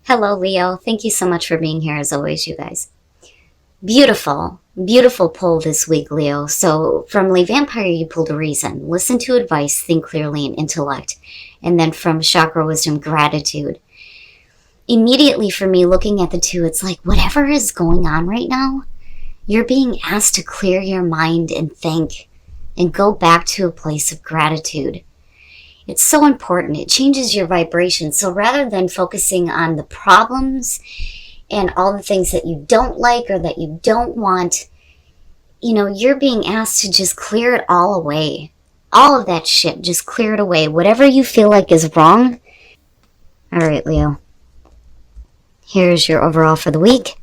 Hello, Leo. Thank you so much for being here as always, you guys. Beautiful, beautiful pull this week, Leo. So from Le Vampire, you pulled reason, listen to advice, think clearly, and intellect. And then from Chakra Wisdom, gratitude. Immediately for me, looking at the two, it's like whatever is going on right now, you're being asked to clear your mind and think and go back to a place of gratitude. It's so important. It changes your vibration. So rather than focusing on the problems and all the things that you don't like or that you don't want, you're being asked to just clear it all away. All of that shit, just clear it away. Whatever you feel like is wrong. All right, Leo. Here's your overall for the week.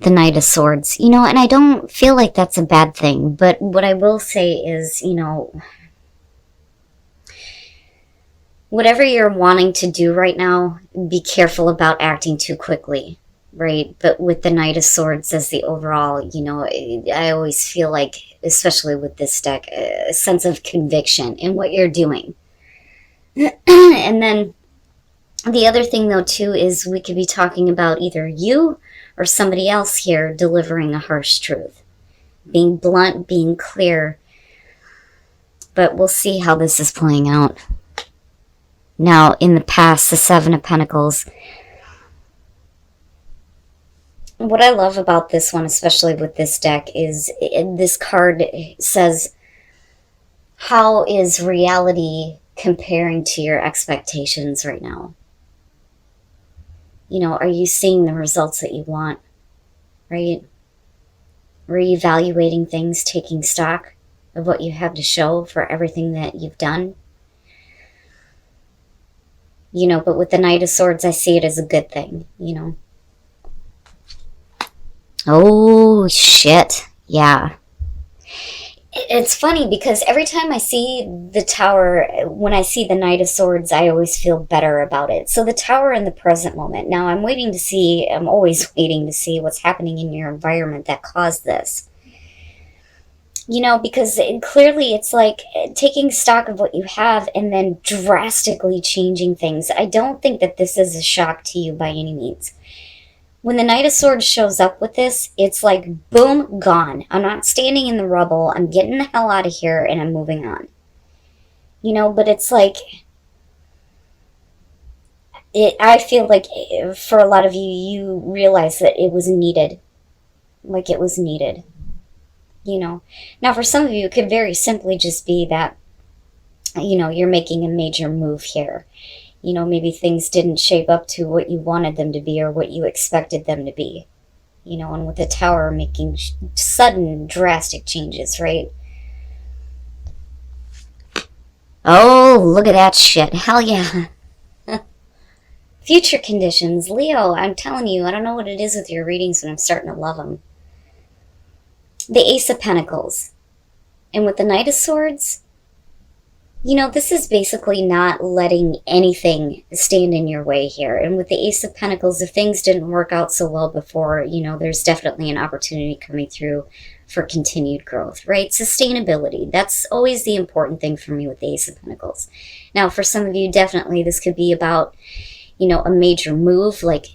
The Knight of Swords. And I don't feel like that's a bad thing. But what I will say is, whatever you're wanting to do right now, be careful about acting too quickly, right? But with the Knight of Swords as the overall, I always feel like, especially with this deck, a sense of conviction in what you're doing. And then the other thing, though, too, is we could be talking about either you or somebody else here delivering a harsh truth. Being blunt, being clear. But we'll see how this is playing out. Now, in the past, the Seven of Pentacles. What I love about this one, especially with this deck, is this card says, how is reality comparing to your expectations right now? Are you seeing the results that you want, right? Reevaluating things, taking stock of what you have to show for everything that you've done. But with the Knight of Swords, I see it as a good thing, Oh, shit. Yeah. It's funny because every time I see the Tower, when I see the Knight of Swords, I always feel better about it. So the Tower in the present moment. Now, I'm always waiting to see what's happening in your environment that caused this. Because clearly it's like taking stock of what you have and then drastically changing things. I don't think that this is a shock to you by any means. When the Knight of Swords shows up with this, it's like, boom, gone. I'm not standing in the rubble. I'm getting the hell out of here and I'm moving on. But it's like, I feel like for a lot of you, you realize that it was needed. Like it was needed. Now for some of you, it could very simply just be that, you're making a major move here. Maybe things didn't shape up to what you wanted them to be or what you expected them to be. And with the Tower making sudden, drastic changes, right? Oh, look at that shit. Hell yeah. Future conditions. Leo, I'm telling you, I don't know what it is with your readings, but I'm starting to love them. The Ace of Pentacles. And with the Knight of Swords, this is basically not letting anything stand in your way here. And with the Ace of Pentacles, if things didn't work out so well before, there's definitely an opportunity coming through for continued growth, right? Sustainability. That's always the important thing for me with the Ace of Pentacles. Now, for some of you, definitely this could be about, a major move, like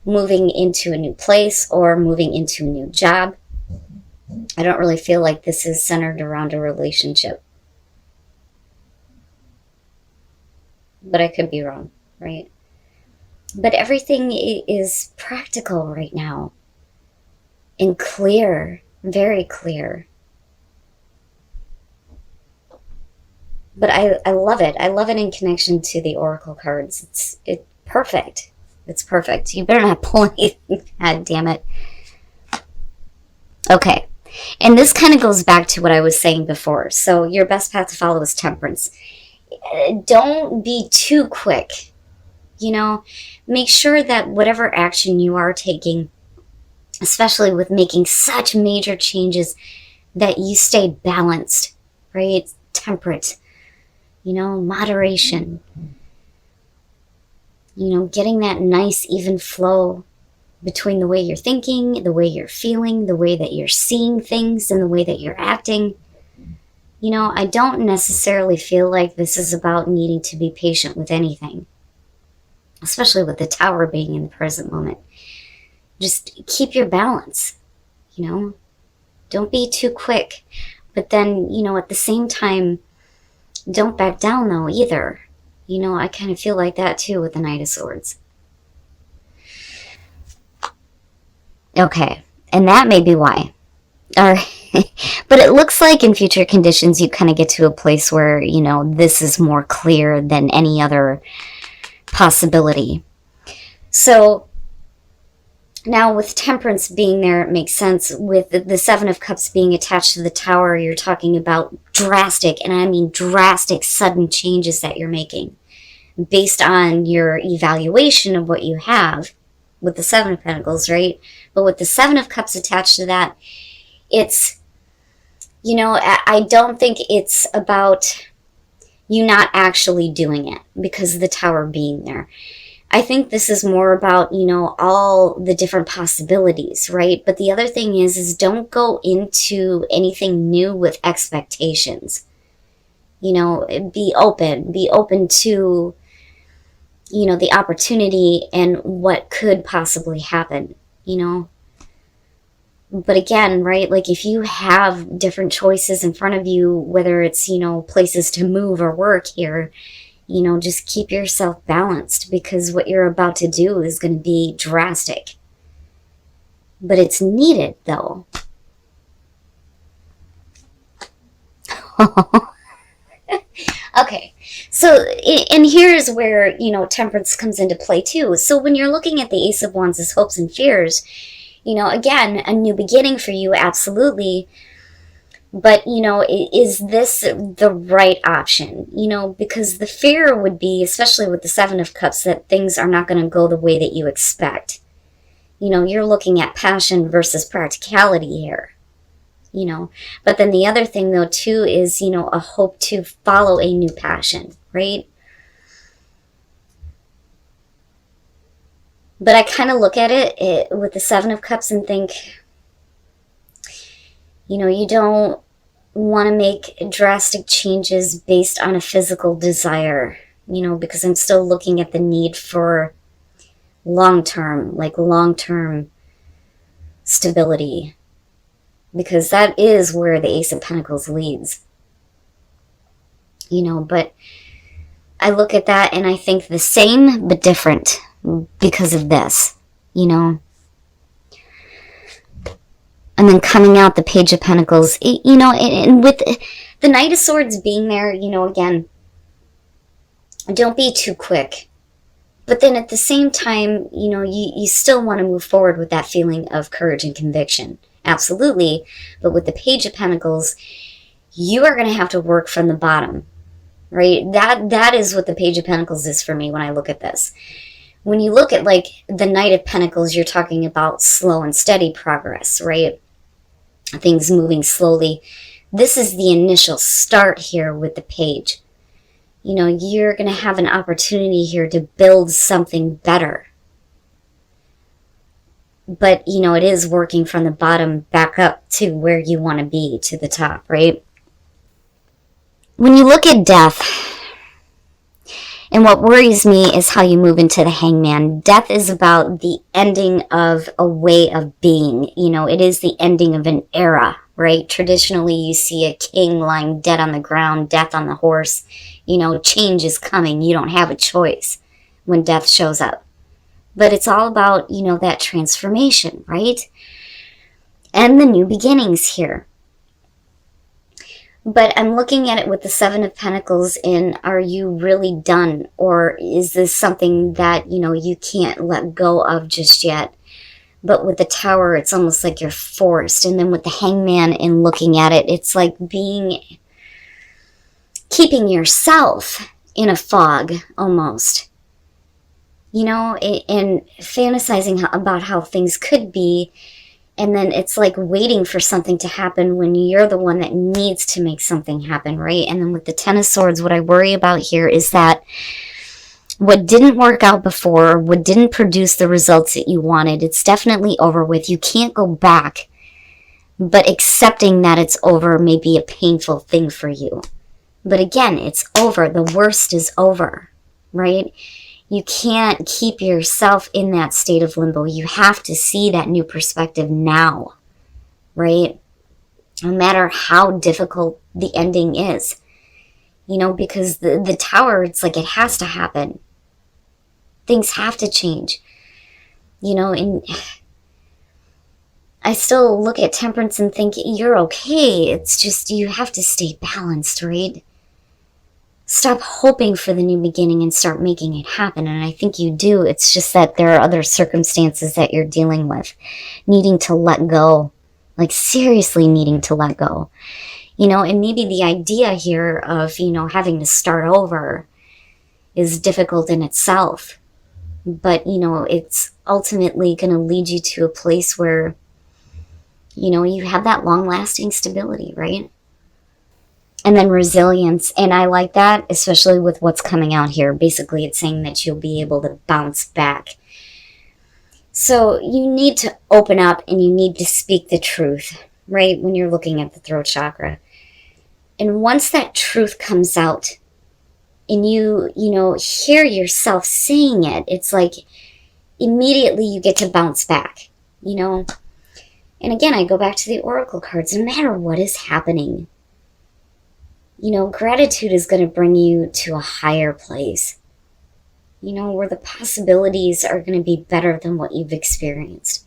moving into a new place or moving into a new job. I don't really feel like this is centered around a relationship. But I could be wrong, right? But everything is practical right now. And clear, very clear. But I love it. I love it in connection to the Oracle cards. It's perfect. It's perfect. You better not pull anything. God damn it. Okay. And this kind of goes back to what I was saying before. So your best path to follow is temperance. Don't be too quick. Make sure that whatever action you are taking, especially with making such major changes, that you stay balanced, right? Temperate, moderation. Getting that nice even flow between the way you're thinking, the way you're feeling, the way that you're seeing things, and the way that you're acting. I don't necessarily feel like this is about needing to be patient with anything. especially with the Tower being in the present moment. Just keep your balance, you know? Don't be too quick. But then, you know, at the same time, don't back down though either. You know, I kind of feel like that too with the Knight of Swords. Okay, and that may be why. All right. But it looks like in future conditions you kind of get to a place where, you know, this is more clear than any other possibility. So now with Temperance being there, it makes sense. With the Seven of Cups being attached to the Tower, you're talking about drastic, and I mean drastic, sudden changes that you're making based on your evaluation of what you have with the Seven of Pentacles, right? But with the Seven of Cups attached to that, it's, you know, I don't think it's about you not actually doing it because of the Tower being there. I think this is more about, you know, all the different possibilities, right? But the other thing is don't go into anything new with expectations. You know, be open to, you know, the opportunity and what could possibly happen, you know. But again, right, like if you have different choices in front of you, whether it's, you know, places to move or work here, you know, just keep yourself balanced because what you're about to do is going to be drastic. But it's needed, though. Okay, so, and here's where, you know, Temperance comes into play, too. So when you're looking at the Ace of Wands as hopes and fears, you know, again, a new beginning for you, absolutely. But, you know, is this the right option? You know, because the fear would be, especially with the Seven of Cups, that things are not going to go the way that you expect. You know, you're looking at passion versus practicality here. You know, but then the other thing, though, too, is, you know, a hope to follow a new passion, right? But I kind of look at it with the Seven of Cups and think, you know, you don't want to make drastic changes based on a physical desire, you know, because I'm still looking at the need for long-term stability, because that is where the Ace of Pentacles leads, you know. But I look at that and I think the same but different because of this, you know. And then coming out the Page of Pentacles, you know, and with the Knight of Swords being there, you know, again, don't be too quick. But then at the same time, you know, you still want to move forward with that feeling of courage and conviction. Absolutely. But with the Page of Pentacles, you are going to have to work from the bottom, right? That is what the Page of Pentacles is for me when I look at this. When you look at, like, the Knight of Pentacles, you're talking about slow and steady progress, right? Things moving slowly. This is the initial start here with the Page. You know, you're going to have an opportunity here to build something better. But, you know, it is working from the bottom back up to where you want to be, to the top, right? When you look at Death, and what worries me is how you move into the Hangman. Death is about the ending of a way of being. You know, it is the ending of an era, right? Traditionally, you see a king lying dead on the ground, death on the horse. You know, change is coming. You don't have a choice when death shows up. But it's all about, you know, that transformation, right? And the new beginnings here. But I'm looking at it with the Seven of Pentacles, and are you really done? Or is this something that, you know, you can't let go of just yet? But with the Tower, it's almost like you're forced. And then with the Hangman and looking at it, it's like keeping yourself in a fog almost. You know, and fantasizing about how things could be. And then it's like waiting for something to happen when you're the one that needs to make something happen, right? And then with the Ten of Swords, what I worry about here is that what didn't work out before, what didn't produce the results that you wanted, it's definitely over with. You can't go back. But accepting that it's over may be a painful thing for you. But again, it's over. The worst is over, right? You can't keep yourself in that state of limbo. You have to see that new perspective now, right? No matter how difficult the ending is, because the tower, it's like it has to happen. Things have to change, and I still look at temperance and think you're okay. It's just you have to stay balanced, right? Stop hoping for the new beginning and start making it happen. And I think you do. It's just that there are other circumstances that you're dealing with, needing to let go, like seriously needing to let go. And maybe the idea here of, having to start over is difficult in itself. But, it's ultimately going to lead you to a place where, you have that long lasting stability, right? And then resilience. And I like that, especially with what's coming out here. Basically, it's saying that you'll be able to bounce back. So you need to open up and you need to speak the truth, right? When you're looking at the throat chakra. And once that truth comes out and you hear yourself saying it, it's like immediately you get to bounce back, And again, I go back to the oracle cards. No matter what is happening, gratitude is going to bring you to a higher place, where the possibilities are going to be better than what you've experienced.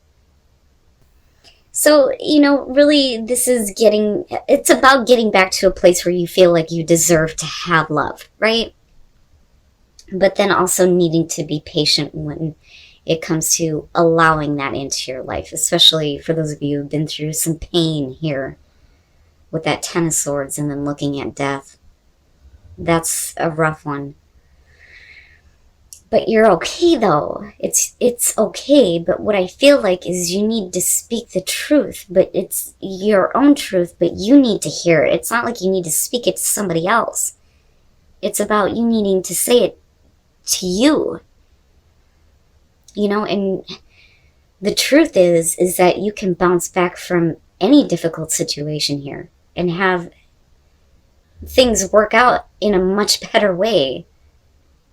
So, really it's about getting back to a place where you feel like you deserve to have love, right? But then also needing to be patient when it comes to allowing that into your life, especially for those of you who've been through some pain here with that Ten of Swords and then looking at death. That's a rough one. But you're okay though. It's okay, but what I feel like is you need to speak the truth, but it's your own truth, but you need to hear it. It's not like you need to speak it to somebody else. It's about you needing to say it to you. And the truth is that you can bounce back from any difficult situation here and have things work out in a much better way,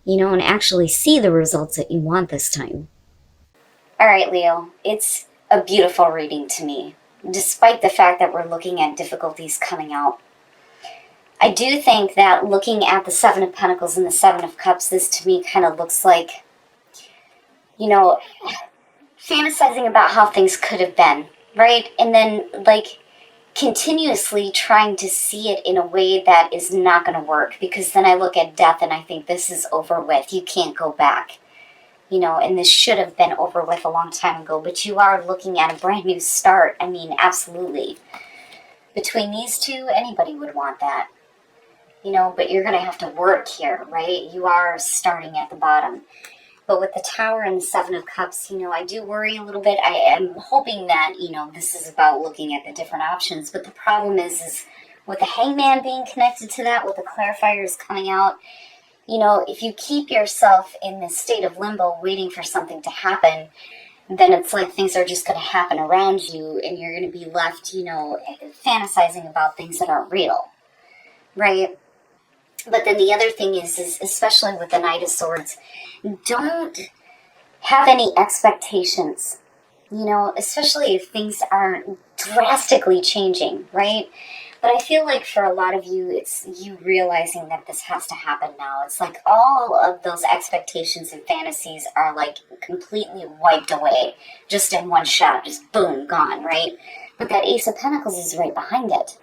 and actually see the results that you want this time. All right, Leo, it's a beautiful reading to me, despite the fact that we're looking at difficulties coming out. I do think that looking at the Seven of Pentacles and the Seven of Cups, this to me kind of looks like, fantasizing about how things could have been, right? And then, continuously trying to see it in a way that is not going to work, because then I look at death and I think this is over with. You can't go back, and this should have been over with a long time ago, but you are looking at a brand new start. I mean, absolutely. Between these two, anybody would want that, but you're going to have to work here, right? You are starting at the bottom. But with the Tower and the Seven of Cups, I do worry a little bit. I am hoping that, this is about looking at the different options. But the problem is with the Hangman being connected to that, with the clarifiers coming out, if you keep yourself in this state of limbo waiting for something to happen, then it's like things are just going to happen around you and you're going to be left, fantasizing about things that aren't real, right? But then the other thing is especially with the Knight of Swords, don't have any expectations, especially if things aren't drastically changing, right? But I feel like for a lot of you, it's you realizing that this has to happen now. It's like all of those expectations and fantasies are like completely wiped away just in one shot, just boom, gone, right? But that Ace of Pentacles is right behind it.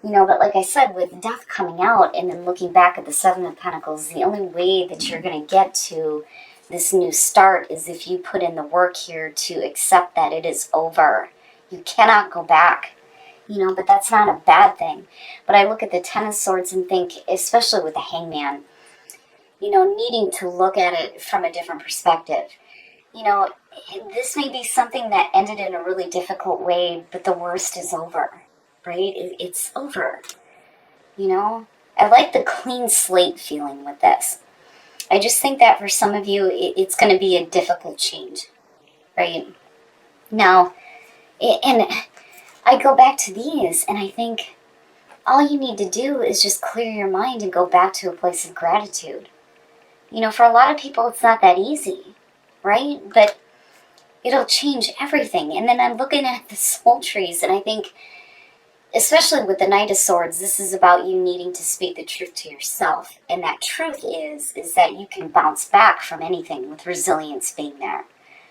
But like I said, with death coming out and then looking back at the Seven of Pentacles, the only way that you're going to get to this new start is if you put in the work here to accept that it is over. You cannot go back, but that's not a bad thing. But I look at the Ten of Swords and think, especially with the Hangman, needing to look at it from a different perspective. This may be something that ended in a really difficult way, but the worst is over. Right? It's over. I like the clean slate feeling with this. I just think that for some of you, it's going to be a difficult change, right? Now, and I go back to these and I think all you need to do is just clear your mind and go back to a place of gratitude, You know, for a lot of people, it's not that easy, right? But it'll change everything. And then I'm looking at the soul trees, and I think, especially with the Knight of Swords, this is about you needing to speak the truth to yourself. And that truth is that you can bounce back from anything with resilience being there.